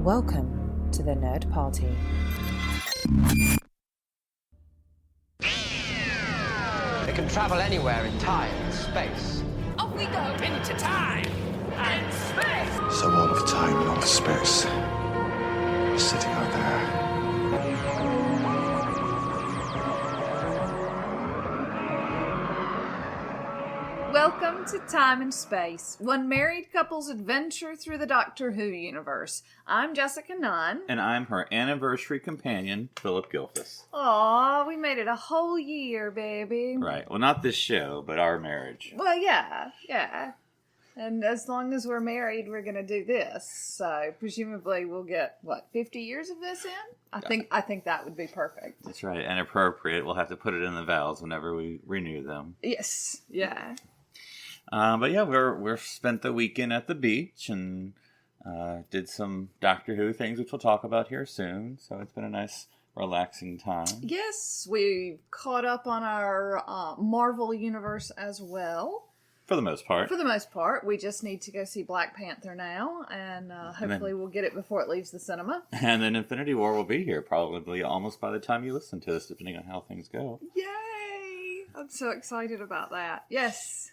Welcome to the Nerd Party. They can travel anywhere in time and space. Off we go into time and space! So all of time and all of space is sitting out there. Welcome to Time and Space, one married couple's adventure through the Doctor Who universe. I'm Jessica Nunn. And I'm her anniversary companion, Philip Gilfus. Aw, we made it a whole year, baby. Right. Well, not this show, but our marriage. Well, yeah. And as long as we're married, we're going to do this. So presumably we'll get, 50 years of this in? I think that would be perfect. That's right. And appropriate. We'll have to put it in the vows whenever we renew them. Yes. Yeah. But yeah, we're spent the weekend at the beach and did some Doctor Who things, which we'll talk about here soon. So it's been a nice, relaxing time. Yes, we caught up on our Marvel universe as well. For the most part. For the most part. We just need to go see Black Panther now, and hopefully we'll get it before it leaves the cinema. And then Infinity War will be here, probably almost by the time you listen to this, depending on how things go. Yay! I'm so excited about that. Yes.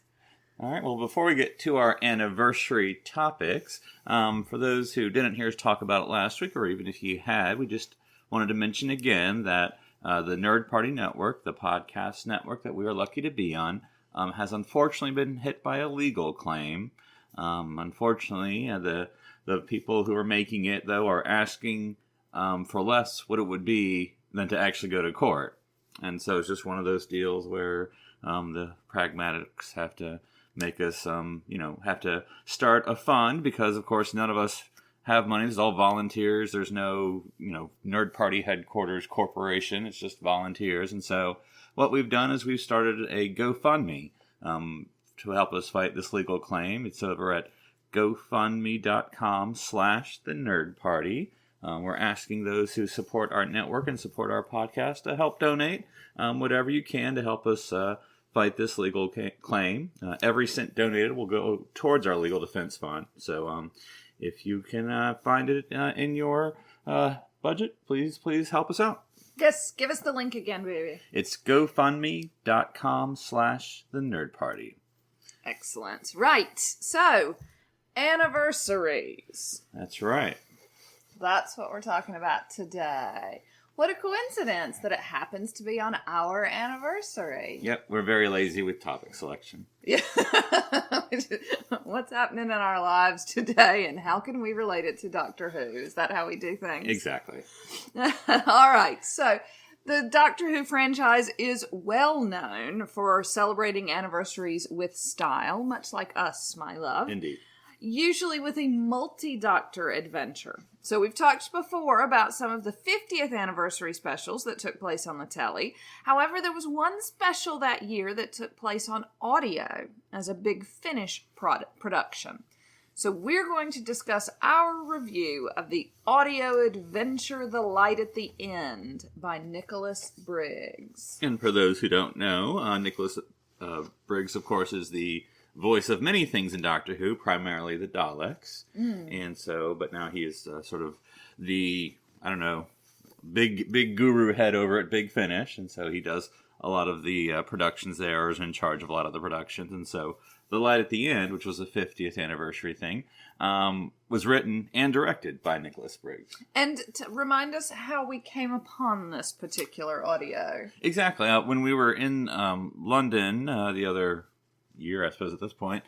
All right, well, before we get to our anniversary topics, for those who didn't hear us talk about it last week, or even if you had, we just wanted to mention again that the Nerd Party Network, the podcast network that we are lucky to be on, has unfortunately been hit by a legal claim. Unfortunately, the people who are making it, though, are asking for less what it would be than to actually go to court. And so it's just one of those deals where the pragmatics have to make us, have to start a fund because, of course, none of us have money. It's all volunteers. There's no, Nerd Party Headquarters Corporation. It's just volunteers. And so what we've done is we've started a GoFundMe to help us fight this legal claim. It's over at gofundme.com/thenerdparty. We're asking those who support our network and support our podcast to help donate whatever you can to help us fight this legal claim. Every cent donated will go towards our legal defense fund. So if you can find it in your budget, please help us out. Yes, give us the link again, baby. It's gofundme.com/thenerdparty. Excellent. Right. So, anniversaries. That's right. That's what we're talking about today. What a coincidence that it happens to be on our anniversary. Yep, we're very lazy with topic selection. Yeah. What's happening in our lives today and how can we relate it to Doctor Who? Is that how we do things? Exactly. All right, so the Doctor Who franchise is well known for celebrating anniversaries with style, much like us, my love. Indeed. Usually with a multi-Doctor adventure. So we've talked before about some of the 50th anniversary specials that took place on the telly. However, there was one special that year that took place on audio as a Big Finish production. So we're going to discuss our review of the audio adventure The Light at the End by Nicholas Briggs. And for those who don't know, Nicholas Briggs, of course, is the voice of many things in Doctor Who, primarily the Daleks. And so, but now he is sort of the, big guru head over at Big Finish. And so he does a lot of the productions there, is in charge of a lot of the productions. And so The Light at the End, which was a 50th anniversary thing, was written and directed by Nicholas Briggs. And to remind us how we came upon this particular audio. Exactly. When we were in London the other year, I suppose, at this point,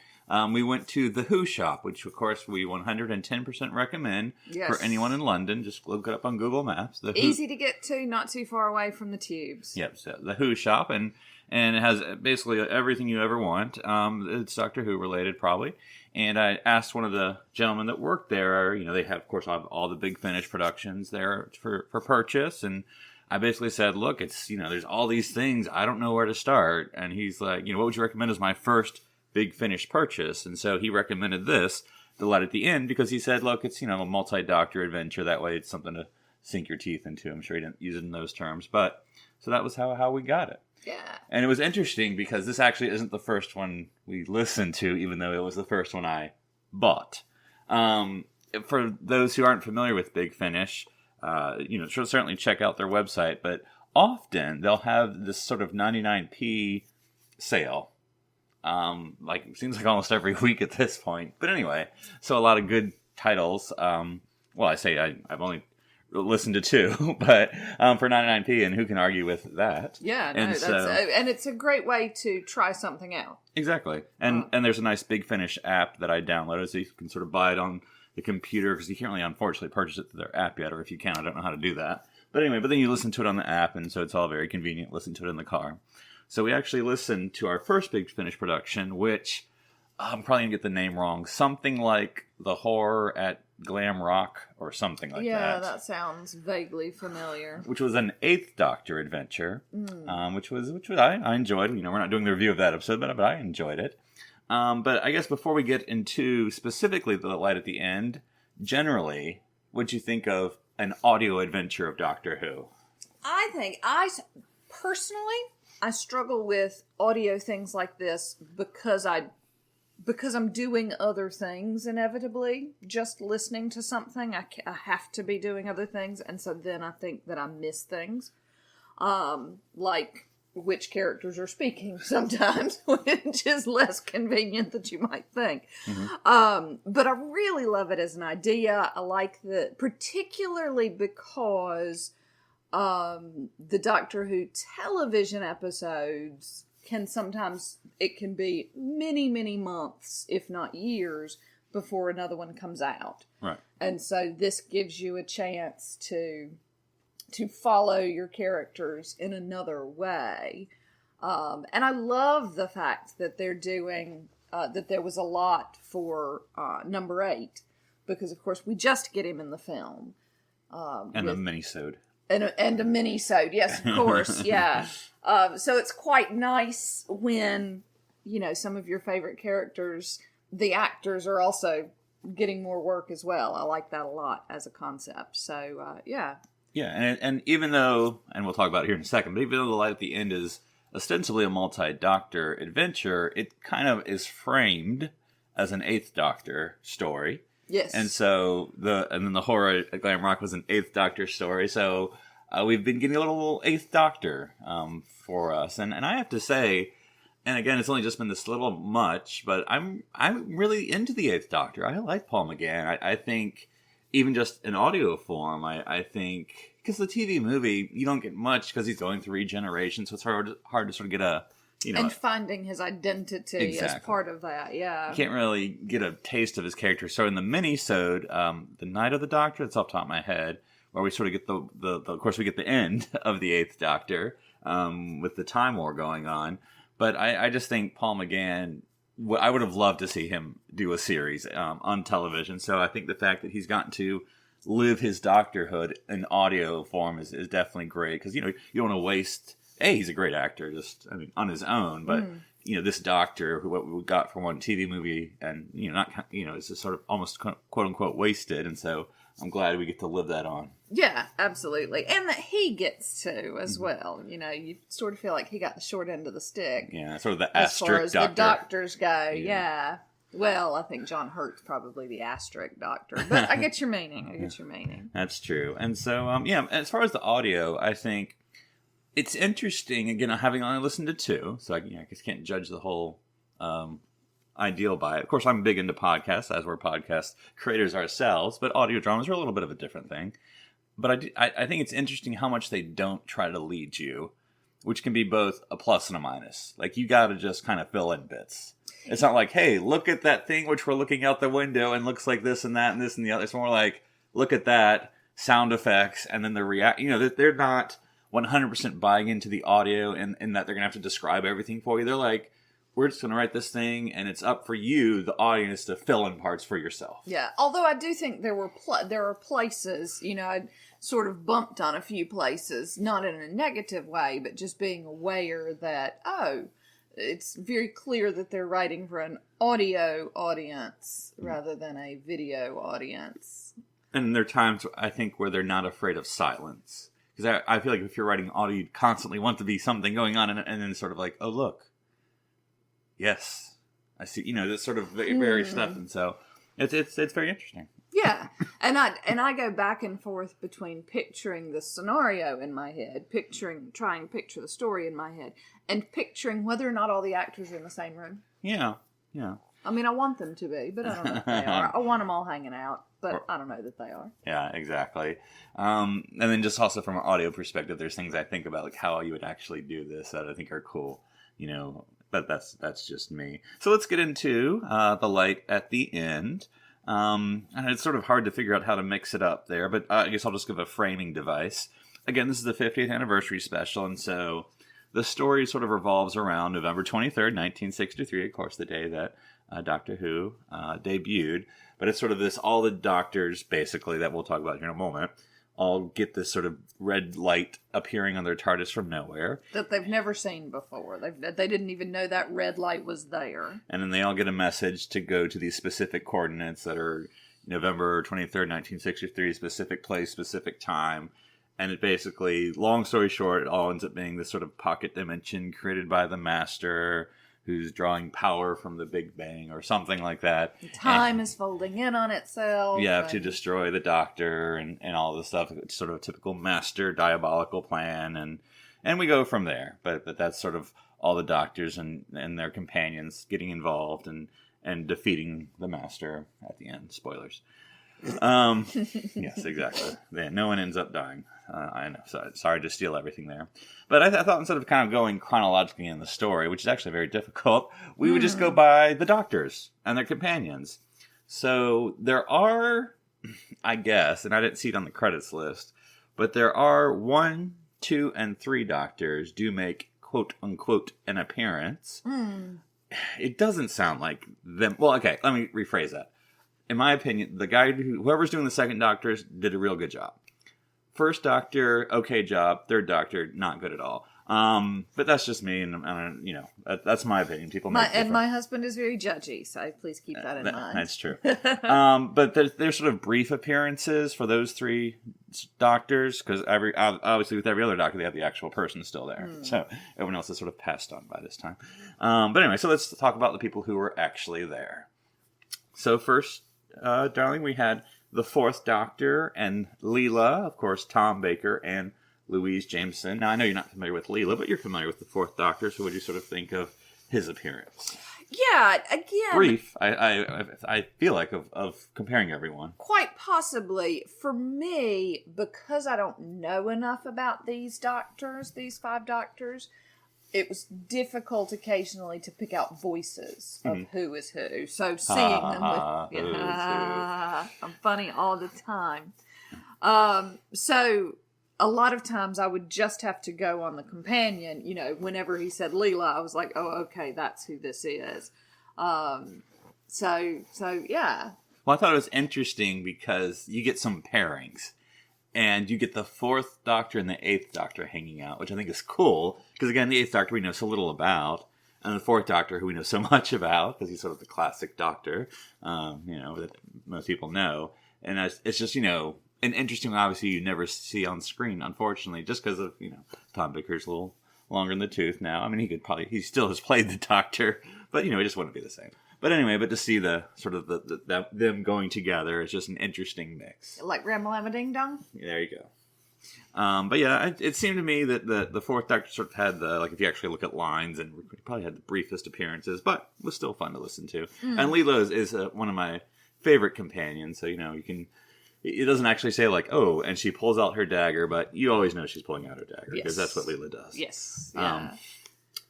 we went to the Who Shop, which, of course, we 110% recommend for anyone in London. Just look it up on Google Maps. Easy to get to, not too far away from the tubes. Yep, so the Who Shop, and it has basically everything you ever want. It's Doctor Who related, probably. And I asked one of the gentlemen that worked there, they have, of course, all the Big Finish productions there for purchase, and I basically said, look, it's, there's all these things. I don't know where to start. And he's like, what would you recommend as my first Big Finish purchase? And so he recommended this, The Light at the End, because he said, look, it's, a multi-Doctor adventure. That way it's something to sink your teeth into. I'm sure he didn't use it in those terms. But so that was how we got it. Yeah. And it was interesting because this actually isn't the first one we listened to, even though it was the first one I bought. for those who aren't familiar with Big Finish, certainly check out their website. But often they'll have this sort of 99p sale. It seems like almost every week at this point. But anyway, so a lot of good titles. I've only listened to 2, but for 99p, and who can argue with that? Yeah, and it's a great way to try something out. Exactly. And there's a nice Big Finish app that I downloaded, so you can sort of buy it on the computer, because you can't really, unfortunately, purchase it through their app yet, or if you can, I don't know how to do that. But anyway, then you listen to it on the app, and so it's all very convenient. Listen to it in the car. So we actually listened to our first Big Finish production, which I'm probably going to get the name wrong. Something like The Horror at Glam Rock or something like that. Yeah, that sounds vaguely familiar. Which was an 8th Doctor adventure, which I enjoyed. We're not doing the review of that episode, but I enjoyed it. But I guess before we get into specifically The Light at the End, generally, what'd you think of an audio adventure of Doctor Who? I struggle with audio things like this because I'm doing other things inevitably. Just listening to something, I have to be doing other things, and so then I think that I miss things. Like which characters are speaking sometimes, which is less convenient than you might think. Mm-hmm. But I really love it as an idea. I like particularly because the Doctor Who television episodes can be many, many months, if not years, before another one comes out. Right. And so this gives you a chance to follow your characters in another way. And I love the fact that they're doing, that there was a lot for number 8, because of course we just get him in the film. And a mini-sode. And a mini-sode, yes, of course, yeah. So it's quite nice when, some of your favorite characters, the actors are also getting more work as well. I like that a lot as a concept. So, yeah. Yeah, and even though, and we'll talk about it here in a second, but even though The Light at the End is ostensibly a multi-Doctor adventure, it kind of is framed as an 8th Doctor story. Yes. And so, then The Horror at Glam Rock was an 8th Doctor story, so we've been getting a little 8th Doctor for us. And I have to say, and again, it's only just been this little much, but I'm really into the 8th Doctor. I like Paul McGann. I think, even just in audio form, I think, because the TV movie, you don't get much because he's going through regeneration, so it's hard to sort of get a, and finding his identity as part of that, yeah. You can't really get a taste of his character. So in the mini-sode, The Night of the Doctor, it's off the top of my head, where we sort of get of course we get the end of the 8th Doctor, with the Time War going on. But I just think Paul McGann, I would have loved to see him do a series on television. So I think the fact that he's gotten to live his doctorhood in audio form is definitely great. Because, you don't want to waste... he's a great actor, on his own. But, this Doctor, what we got from one TV movie, and, it's just sort of almost quote-unquote wasted. And so I'm glad we get to live that on. Yeah, absolutely. And that he gets to as well. You sort of feel like he got the short end of the stick. Yeah, sort of the asterisk doctor. As far as the doctors go, yeah. Well, I think John Hurt's probably the asterisk doctor. But I get your meaning. That's true. And so, as far as the audio, I think it's interesting, again, having only listened to 2, so I just can't judge the whole ideal by it. Of course, I'm big into podcasts, as we're podcast creators ourselves, but audio dramas are a little bit of a different thing. But I think it's interesting how much they don't try to lead you, which can be both a plus and a minus. Like, you got to just kind of fill in bits. It's not like, hey, look at that thing which we're looking out the window and looks like this and that and this and the other. It's more like, look at that, sound effects, and then the they're not 100% buying into the audio and that they're going to have to describe everything for you. They're like, we're just going to write this thing, and it's up for you, the audience, to fill in parts for yourself. Yeah, although I do think there are places, I sort of bumped on a few places, not in a negative way, but just being aware that, it's very clear that they're writing for an audio audience rather than a video audience. And there are times, I think, where they're not afraid of silence. Because I feel like if you're writing audio, you constantly want to be something going on, and then sort of like, oh, look. Yes. I see, this sort of very stuff. And so it's very interesting. Yeah, and I go back and forth between picturing the scenario in my head, trying to picture the story in my head, and picturing whether or not all the actors are in the same room. Yeah. I mean, I want them to be, but I don't know if they are. I want them all hanging out, but I don't know that they are. Yeah, exactly. And then just also from an audio perspective, there's things I think about, like how you would actually do this that I think are cool, but that's just me. So let's get into the light at the end. And it's sort of hard to figure out how to mix it up there, but I guess I'll just give a framing device. Again, this is the 50th anniversary special, and so the story sort of revolves around November 23rd, 1963, of course, the day that Doctor Who debuted. But it's sort of this, all the doctors, basically, that we'll talk about here in a moment, all get this sort of red light appearing on their TARDIS from nowhere. That they've never seen before. They didn't even know that red light was there. And then they all get a message to go to these specific coordinates that are November 23rd, 1963, specific place, specific time. And it basically, long story short, it all ends up being this sort of pocket dimension created by the Master, who's drawing power from the Big Bang or something like that. Time is folding in on itself. Yeah, to destroy the Doctor and all this stuff. It's sort of a typical Master diabolical plan, and we go from there. But that's sort of all the Doctors and their companions getting involved and defeating the Master at the end. Spoilers. Yes, exactly. Yeah, no one ends up dying. I know. Sorry to steal everything there. But I thought instead of kind of going chronologically in the story, which is actually very difficult, we would just go by the Doctors and their companions. So there are, I guess, and I didn't see it on the credits list, but there are 1, 2, and 3 Doctors do make quote unquote an appearance. It doesn't sound like them. Well, okay, let me rephrase that. In my opinion, the guy whoever's doing the second Doctor did a real good job. First Doctor, okay job. Third Doctor, not good at all. But that's just me, and that's my opinion. People make my husband is very judgy, so please keep that in mind. That's true. But there's sort of brief appearances for those 3 Doctors, because obviously with every other Doctor, they have the actual person still there. So everyone else is sort of passed on by this time. But anyway, so let's talk about the people who were actually there. So first, darling, we had the 4th Doctor and Leela, of course, Tom Baker and Louise Jameson. Now, I know you're not familiar with Leela, but you're familiar with the 4th Doctor, so what do you sort of think of his appearance? Yeah, again... Brief, I feel like, of comparing everyone. Quite possibly. For me, because I don't know enough about these 5 Doctors, it was difficult occasionally to pick out voices of who is who. So seeing them with... I'm funny all the time. So a lot of times I would just have to go on the companion. Whenever he said Leela, I was like, oh, okay, that's who this is. So yeah. Well, I thought it was interesting because you get some pairings. And you get the 4th Doctor and the 8th Doctor hanging out, which I think is cool. Because again, the 8th Doctor we know so little about. And the 4th Doctor who we know so much about. Because he's sort of the classic Doctor, that most people know. And it's just, an interesting one, obviously, you never see on screen, unfortunately. Just because of, Tom Baker's a little longer in the tooth now. I mean, he still has played the Doctor. But, it just wouldn't be the same. But anyway, to see the sort of them going together is just an interesting mix. Like Ram-a-Lam Ding Dong? There you go. But yeah, it seemed to me that the 4th Doctor sort of had if you actually look at lines, and probably had the briefest appearances, but was still fun to listen to. And Leela is one of my favorite companions, so you can. It doesn't actually say oh, and she pulls out her dagger, but you always know she's pulling out her dagger because that's what Leela does. Yes. Yeah.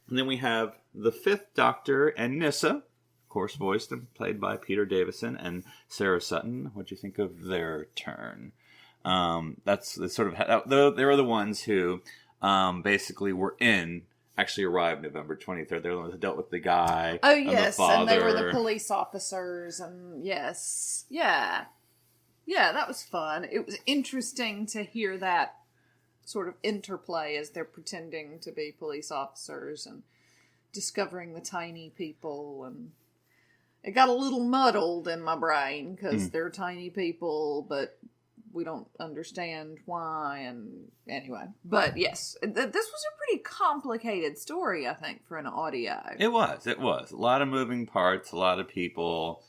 And then we have the 5th Doctor and Nyssa. Of course, voiced and played by Peter Davison and Sarah Sutton. What do you think of their turn? That's sort of they were the ones who basically actually arrived November 23rd. They were the ones who dealt with the guy. Oh yes, and the father. And they were the police officers, and yes, yeah, that was fun. It was interesting to hear that sort of interplay as they're pretending to be police officers and discovering the tiny people and. It got a little muddled in my brain because they're tiny people, but we don't understand why. And anyway, but yes, this was a pretty complicated story, I think, for an audio. It was a lot of moving parts, a lot of people.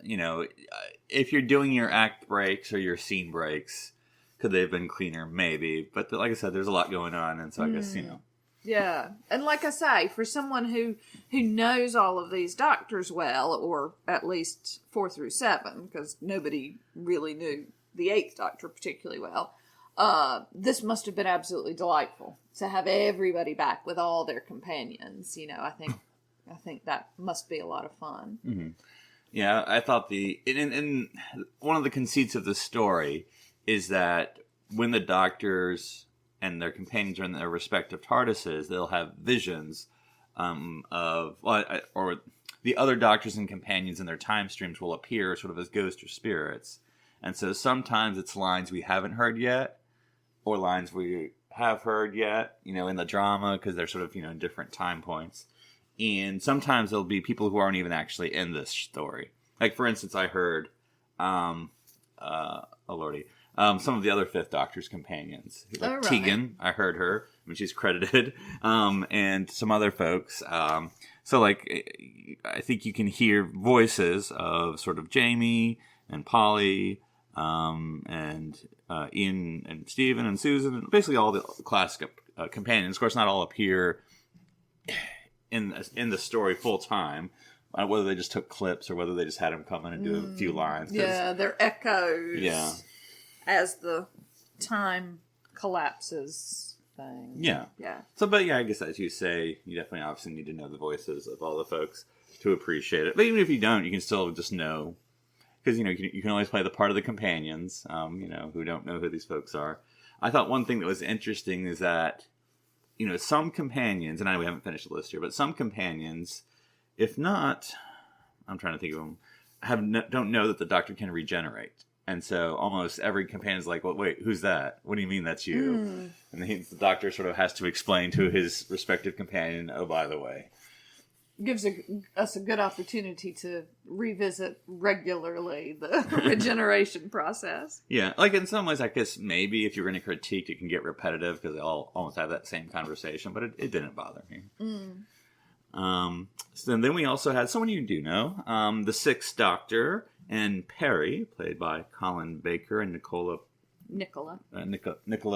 if you're doing your act breaks or your scene breaks, could they have been cleaner? Maybe. But like I said, there's a lot going on, and so I guess, Yeah, and like I say, for someone who knows all of these doctors well, or at least 4 through 7, because nobody really knew the 8th Doctor particularly well, this must have been absolutely delightful to have everybody back with all their companions. I think that must be a lot of fun. Mm-hmm. Yeah, I thought in one of the conceits of the story is that when the Doctors and their companions are in their respective TARDISes, they'll have visions or the other Doctors and companions in their time streams will appear sort of as ghosts or spirits. And so sometimes it's lines we haven't heard yet, or lines we have heard yet, in the drama, because they're sort of, in different time points. And sometimes there'll be people who aren't even actually in this story. Like, for instance, I heard, some of the other 5th Doctor's companions. Like right. Tegan, I heard her, when she's credited, and some other folks. So, like, I think you can hear voices of sort of Jamie and Polly, and Ian and Stephen and Susan, and basically all the classic companions. Of course, not all appear in the story full time. Whether they just took clips or whether they just had them come in and do a few lines. Yeah, they're echoes. Yeah. As the time collapses thing. Yeah. Yeah. So, but yeah, I guess as you say, you definitely obviously need to know the voices of all the folks to appreciate it. But even if you don't, you can still just know. Because, you can always play the part of the companions, who don't know who these folks are. I thought one thing that was interesting is that, some companions, and I know we haven't finished the list here, but some companions, if not, I'm trying to think of them, don't know that the Doctor can regenerate. And so almost every companion is like, well, wait, who's that? What do you mean that's you? And the Doctor sort of has to explain to his respective companion, oh, by the way. Gives us a good opportunity to revisit regularly the regeneration process. Yeah, like in some ways, I guess maybe if you're going to critique, it can get repetitive because they all almost have that same conversation, but it didn't bother me. So then we also had someone you do know, the 6th Doctor and Perry, played by Colin Baker and Nicola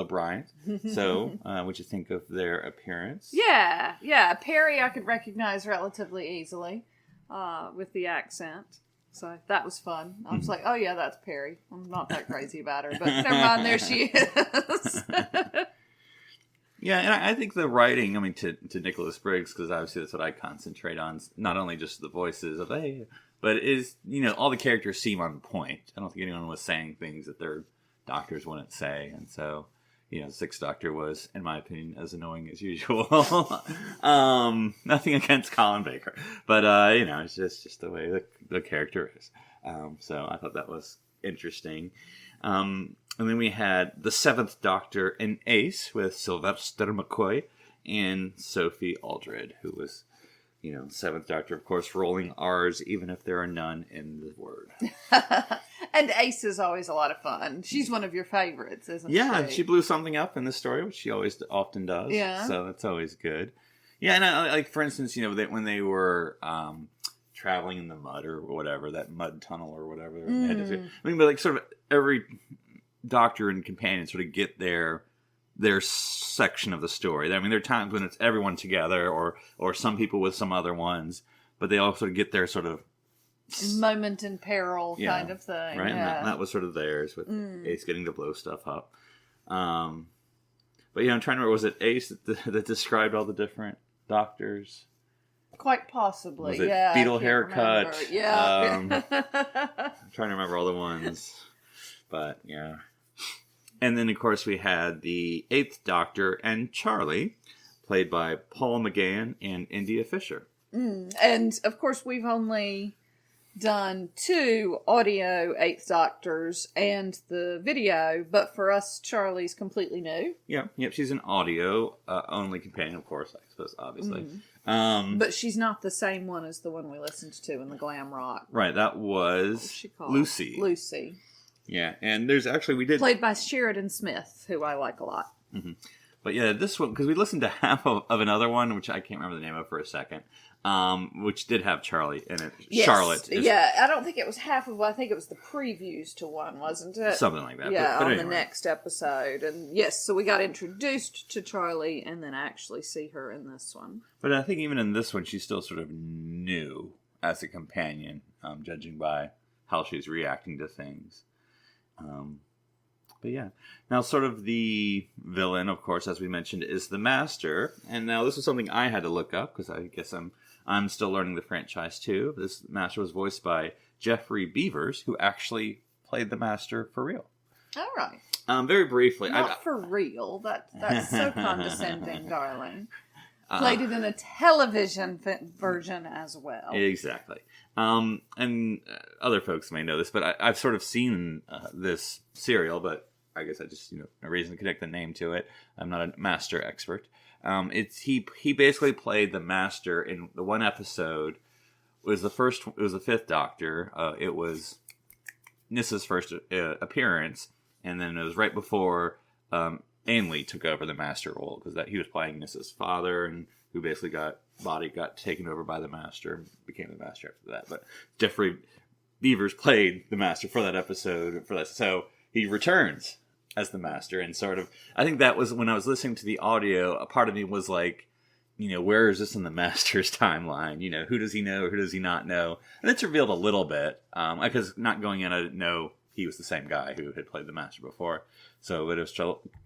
Bryant. So, what'd you think of their appearance? Yeah. Perry I could recognize relatively easily with the accent. So that was fun. I was like, oh yeah, that's Perry. I'm not that crazy about her, but never mind, there she is. Yeah, and I think the writing, to Nicholas Briggs, because obviously that's what I concentrate on, not only just the voices of, but is, all the characters seem on point. I don't think anyone was saying things that their Doctors wouldn't say, and so, the 6th Doctor was, in my opinion, as annoying as usual. Nothing against Colin Baker, but, it's just the way the character is. So I thought that was interesting. And then we had the 7th Doctor and Ace with Sylvester McCoy and Sophie Aldred, who was, 7th Doctor, of course, rolling R's, even if there are none in the word. And Ace is always a lot of fun. She's one of your favorites, isn't she? Yeah, she blew something up in the story, which she often does. Yeah. So that's always good. Yeah, and like, for instance, when they were traveling in the mud or whatever, that mud tunnel or whatever. But like sort of every Doctor and companion sort of get their section of the story. There are times when it's everyone together or some people with some other ones, but they all sort of get their sort of moment in peril kind of thing. Right? Yeah. And that was sort of theirs with Ace getting to blow stuff up. But I'm trying to remember, was it Ace that described all the different Doctors? Quite possibly, was it yeah. Beetle haircut? Remember. Yeah. I'm trying to remember all the ones. But, yeah. And then, of course, we had the 8th Doctor and Charlie, played by Paul McGann and India Fisher. And, of course, we've only done 2 audio 8th Doctors and the video, but for us, Charlie's completely new. Yep, she's an audio only companion, of course, I suppose, obviously. But she's not the same one as the one we listened to in the Glam Rock. Right, that was Lucy. Lucy. Yeah, and there's actually, we did... Played by Sheridan Smith, who I like a lot. Mm-hmm. But yeah, this one, because we listened to half of another one, which I can't remember the name of for a second. which did have Charlie in it. Yes. Charlotte. Yeah, I don't think it was half of. I think it was the previews to one, wasn't it? Something like that. Yeah, but on anyway. the next episode, and yes, so we got introduced to Charlie, and then actually see her in this one. But I think even in this one, she's still sort of new as a companion, judging by how she's reacting to things. But yeah. Now, sort of the villain, of course, as we mentioned, is the Master. And now this is something I had to look up, because I guess I'm still learning the franchise too. This Master was voiced by Jeffrey Beavers, who actually played the Master for real. All right. Very briefly. Not for real. That's so condescending, darling. Played it in a television version as well. Exactly. And other folks may know this, but I've sort of seen this serial, but I guess I just, no reason to connect the name to it. I'm not a Master expert. He basically played the Master in the one episode. It was the fifth Doctor. It was Nissa's first appearance, and then it was right before Ainley took over the Master role, because he was playing Nissa's father, and who basically got taken over by the Master, and became the Master after that. But Jeffrey Beavers played the Master for that episode. So he returns as the Master, and sort of, I think that was when I was listening to the audio, a part of me was like, where is this in the Master's timeline? Who does he know? Who does he not know? And it's revealed a little bit, because not going in, I didn't know he was the same guy who had played the Master before. So it was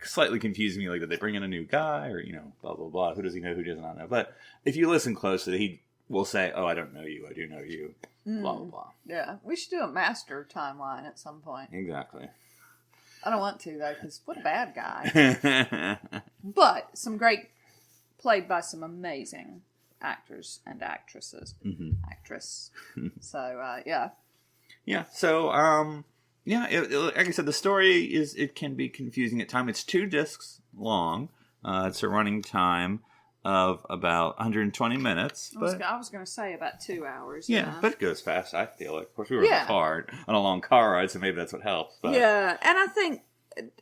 slightly confusing me, like, did they bring in a new guy, or, blah, blah, blah. Who does he know? Who does not know? But if you listen closely, he will say, oh, I don't know you. I do know you. Blah, blah, blah. Yeah, we should do a Master timeline at some point. Exactly. I don't want to, though, because what a bad guy. But played by some amazing actors and actresses. Mm-hmm. Actress. So, yeah. Yeah, so, like I said, the story it can be confusing at times. It's 2 discs long. It's a running time of about 120 minutes. I was going to say about 2 hours. Yeah, but it goes fast, I feel like. Of course, we were in a car on a long car ride, so maybe that's what helps. But. Yeah, and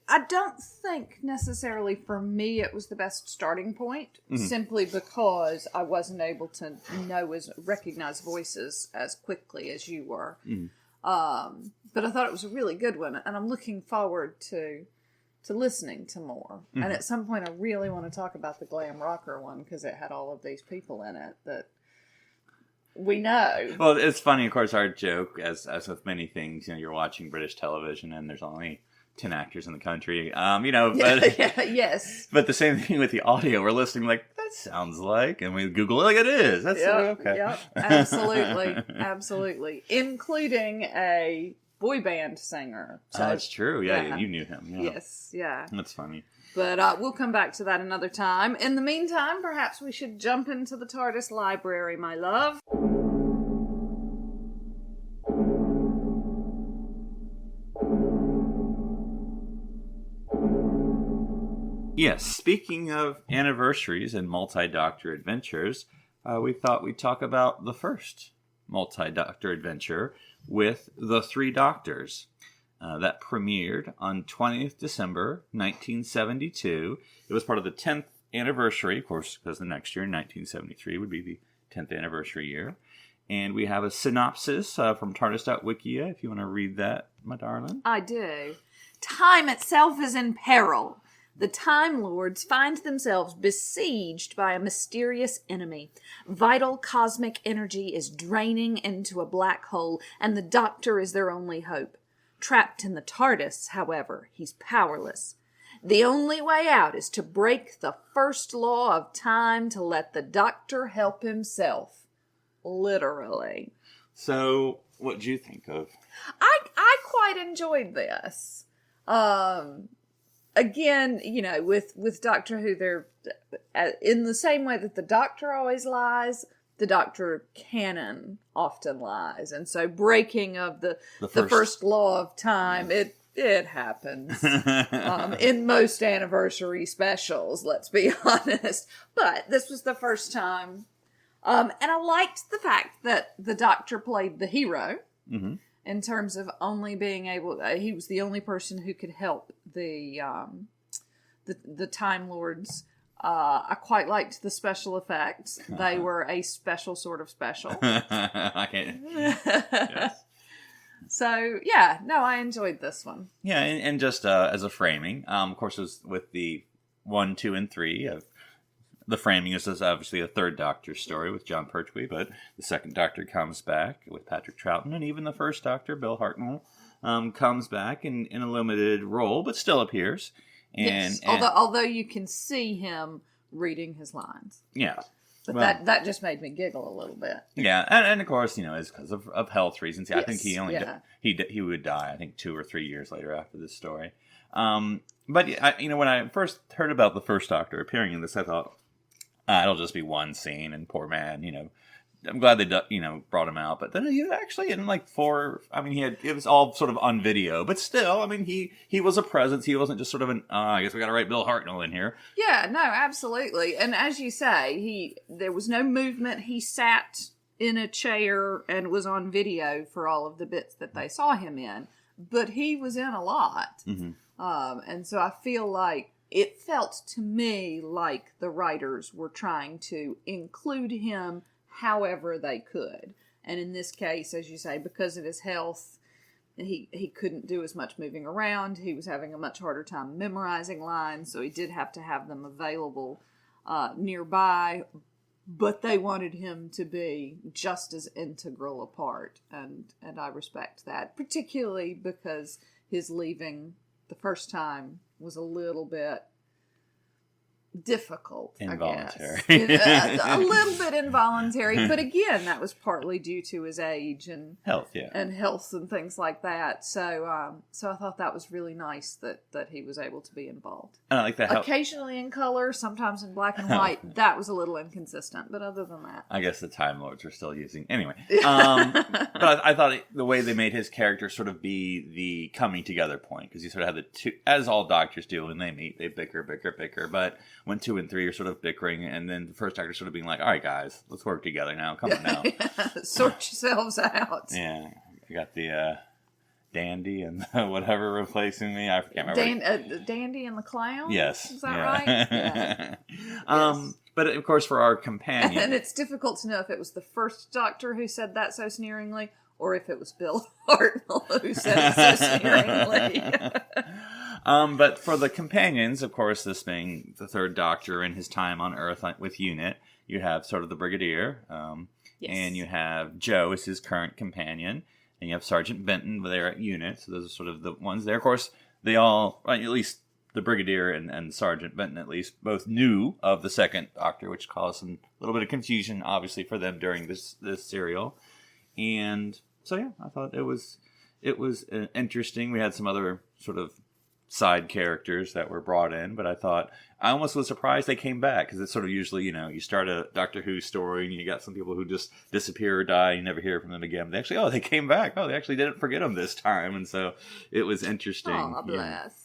I don't think necessarily for me it was the best starting point, simply because I wasn't able to recognize voices as quickly as you were. But I thought it was a really good one, and I'm looking forward to listening to more. And at some point I really want to talk about the glam rocker one, because it had all of these people in it that we know. Well, it's funny, of course, our joke, as with many things, you're watching British television and there's only 10 actors in the country, but, yes. But the same thing with the audio, we're listening like, that sounds like, and we Google it like it is. That's okay. Yep, absolutely. Including a boy band singer. So, that's true. Yeah, you knew him. Yeah. Yes, yeah. That's funny. But we'll come back to that another time. In the meantime, perhaps we should jump into the TARDIS library, my love. Yes, speaking of anniversaries and multi-Doctor adventures, we thought we'd talk about the first multi-Doctor adventure with the 3 Doctors. That premiered on 20th December, 1972. It was part of the 10th anniversary, of course, because the next year, 1973, would be the 10th anniversary year. And we have a synopsis from TARDIS.wikia, if you want to read that, my darling. I do. Time itself is in peril. The Time Lords find themselves besieged by a mysterious enemy. Vital cosmic energy is draining into a black hole, and the Doctor is their only hope. Trapped in the TARDIS, however, he's powerless. The only way out is to break the first law of time to let the Doctor help himself. Literally. So, what do you think of? I quite enjoyed this. Again, with Doctor Who, they're in the same way that the Doctor always lies, the Doctor canon often lies. And so breaking of the first law of time, it happens in most anniversary specials, let's be honest. But this was the first time. And I liked the fact that the Doctor played the hero. Mm-hmm. In terms of only being able, he was the only person who could help the Time Lords I quite liked the special effects. They were a special sort of special. I can't. Yes. So, yeah, no, I enjoyed this one. Yeah, and just as a framing, of course, it was with the 1, 2, and 3 of the framing. This is obviously a third Doctor story with John Pertwee, but the second Doctor comes back with Patrick Troughton, and even the first Doctor, Bill Hartnell, comes back in a limited role, but still appears. Yes, although you can see him reading his lines. Yeah. But well, that just made me giggle a little bit. Yeah, and of course, it's because of health reasons. I think he only he would die, I think 2 or 3 years later after this story. But when I first heard about the first Doctor appearing in this, I thought, it'll just be one scene, and poor man, I'm glad they brought him out. But then he was actually in like 4. I mean, it was all sort of on video, but still, I mean, he was a presence. He wasn't just sort of I guess we got to write Bill Hartnell in here. Yeah, no, absolutely. And as you say, there was no movement. He sat in a chair and was on video for all of the bits that they saw him in. But he was in a lot. Mm-hmm. And so I feel like it felt to me like the writers were trying to include him however they could. And in this case, as you say, because of his health, he couldn't do as much moving around. He was having a much harder time memorizing lines, so he did have to have them available nearby. But they wanted him to be just as integral a part, and I respect that, particularly because his leaving the first time was a little bit difficult, involuntary. I guess. A little bit involuntary, but again, that was partly due to his age and health, and things like that. So I thought that was really nice that he was able to be involved. And I like that. Occasionally in color, sometimes in black and white. That was a little inconsistent, but other than that, I guess the Time Lords are still using anyway. But I thought the way they made his character sort of be the coming together point, because you sort of have the two, as all Doctors do when they meet, they bicker. But when 2 and 3 are sort of bickering, and then the first Doctor sort of being like, all right, guys, let's work together now. Come on now. Sort yourselves out. Yeah. You got the Dandy and the whatever replacing me. I can't remember. Dandy and the Clown? Yes. Is that right? Yeah. Yes. But of course, for our companion. And it's difficult to know if it was the first Doctor who said that so sneeringly, or if it was Bill Hartnell who said it so sneeringly. But for the companions, of course, this being the third Doctor in his time on Earth with UNIT, you have sort of the Brigadier, and you have Joe as his current companion, and you have Sergeant Benton there at UNIT, so those are sort of the ones there. Of course, they all, at least the Brigadier and Sergeant Benton at least, both knew of the second Doctor, which caused some little bit of confusion, obviously, for them during this serial. And so, yeah, I thought it was interesting. We had some other sort of side characters that were brought in, but I almost was surprised they came back, because it's sort of usually, you start a Doctor Who story and you got some people who just disappear or die, you never hear from them again. They came back. They actually didn't forget them this time, and so it was interesting. Oh, bless.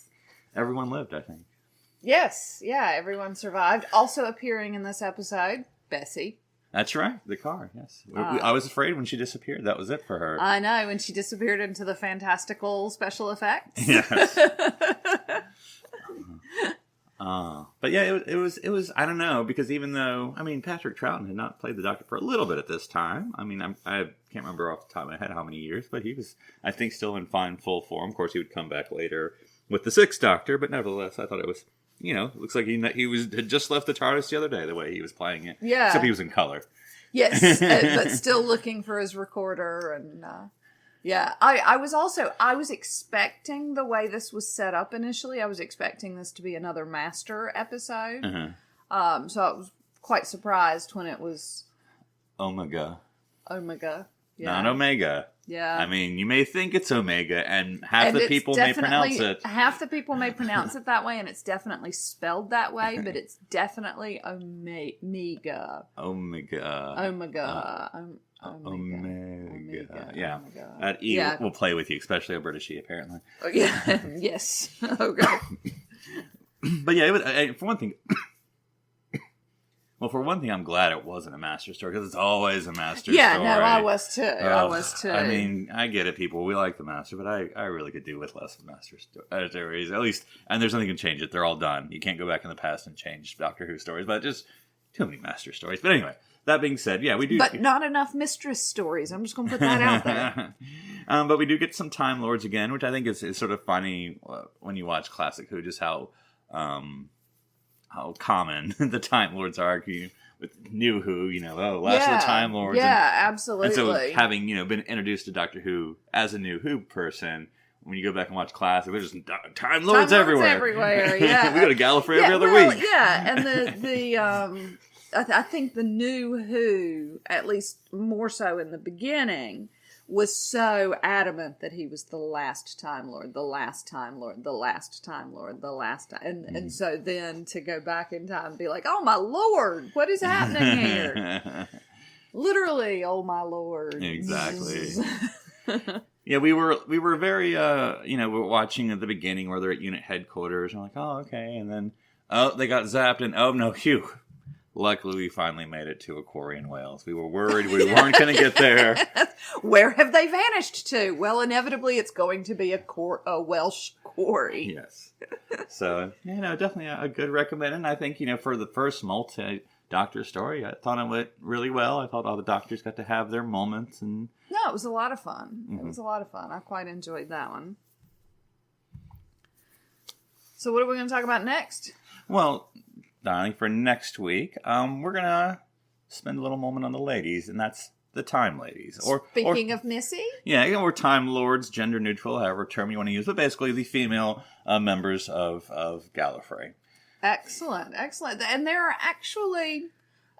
Everyone lived, I think. Yes, yeah, everyone survived. Also appearing in this episode, Bessie. That's right, the car, yes. I was afraid when she disappeared. That was it for her. I know, when she disappeared into the fantastical special effects. Yes. But yeah, it was, I don't know, because even though, Patrick Troughton had not played the Doctor for a little bit at this time. I can't remember off the top of my head how many years, but he was, I think, still in fine full form. Of course, he would come back later with the sixth Doctor, but nevertheless, I thought it was, it looks like he had just left the TARDIS the other day, the way he was playing it. Yeah. Except he was in color. Yes, but still looking for his recorder. And yeah, I was expecting the way this was set up initially. I was expecting this to be another Master episode. Uh-huh. So I was quite surprised when it was Omega. Yeah. Not Omega. Yeah. You may think it's Omega, and half the people may pronounce it. Half the people may pronounce it that way, and it's definitely spelled that way, but it's definitely Omega. Omega. Yeah. Omega. That E will play with you, especially a British E, apparently. Oh, yeah. Yes. Okay. But yeah, for one thing, Well, for one thing, I'm glad it wasn't a master story, because it's always a master Yeah, story. no, I was too. I was too. I mean, I get it, people. We like the master, but I really could do with less of master stories. At least, and there's nothing can change it. They're all done. You can't go back in the past and change Doctor Who stories, but just too many master stories. But anyway, that being said, yeah, we do. But not enough mistress stories. I'm just going to put that out there. But we do get some Time Lords again, which I think is sort of funny when you watch Classic Who, just how common the Time Lords are with New Who, Last of the Time Lords. Yeah, absolutely. And so having, been introduced to Doctor Who as a New Who person, when you go back and watch Classic, there's just Time Lords everywhere. Yeah. We go to Gallifrey every other week. Yeah, and I think the New Who, at least more so in the beginning, was so adamant that he was the last Time Lord, the last Time Lord, the last Time Lord, the last time. And so then to go back in time and be like, oh my Lord, what is happening here? Literally, oh my Lord. Exactly. Yeah, we were very, we were watching at the beginning where they're at unit headquarters. And I'm like, oh, okay. And then, they got zapped and, oh no, phew. Luckily, we finally made it to a quarry in Wales. We were worried we weren't going to get there. Where have they vanished to? Well, inevitably, it's going to be a Welsh quarry. Yes. So, definitely a good recommend. And I think, for the first multi-Doctor story, I thought it went really well. I thought all the Doctors got to have their moments. And no, it was a lot of fun. Mm-hmm. It was a lot of fun. I quite enjoyed that one. So what are we going to talk about next? Well, darling, for next week, we're going to spend a little moment on the ladies, and that's the Time Ladies. Speaking of Missy? Yeah, or Time Lords, gender neutral, however term you want to use, but basically the female members of Gallifrey. Excellent. And there are actually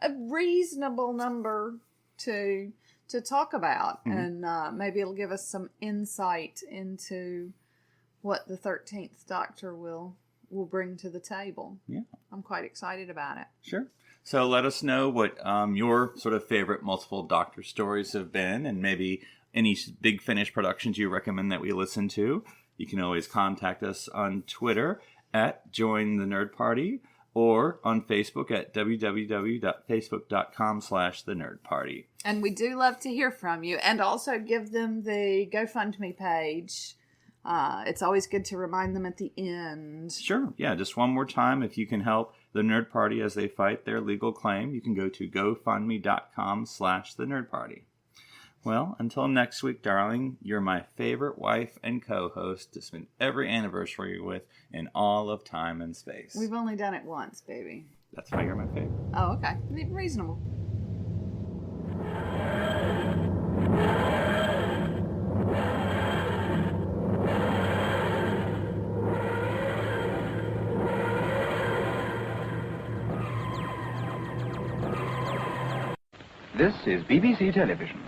a reasonable number to talk about, mm-hmm. and maybe it'll give us some insight into what the 13th Doctor will bring to the table. Yeah. I'm quite excited about it. Sure. So let us know what your sort of favorite multiple Doctor stories have been, and maybe any Big Finish productions you recommend that we listen to. You can always contact us on Twitter at Join the Nerd Party, or on Facebook at www.facebook.com/The Nerd Party. And we do love to hear from you, and also give them the GoFundMe page. It's always good to remind them at the end. Sure. Yeah, just one more time. If you can help the Nerd Party as they fight their legal claim, you can go to gofundme.com/The Nerd Party. Well, until next week, darling, you're my favorite wife and co-host to spend every anniversary with in all of time and space. We've only done it once, baby. That's why you're my favorite. Oh, okay. Reasonable. This is BBC Television.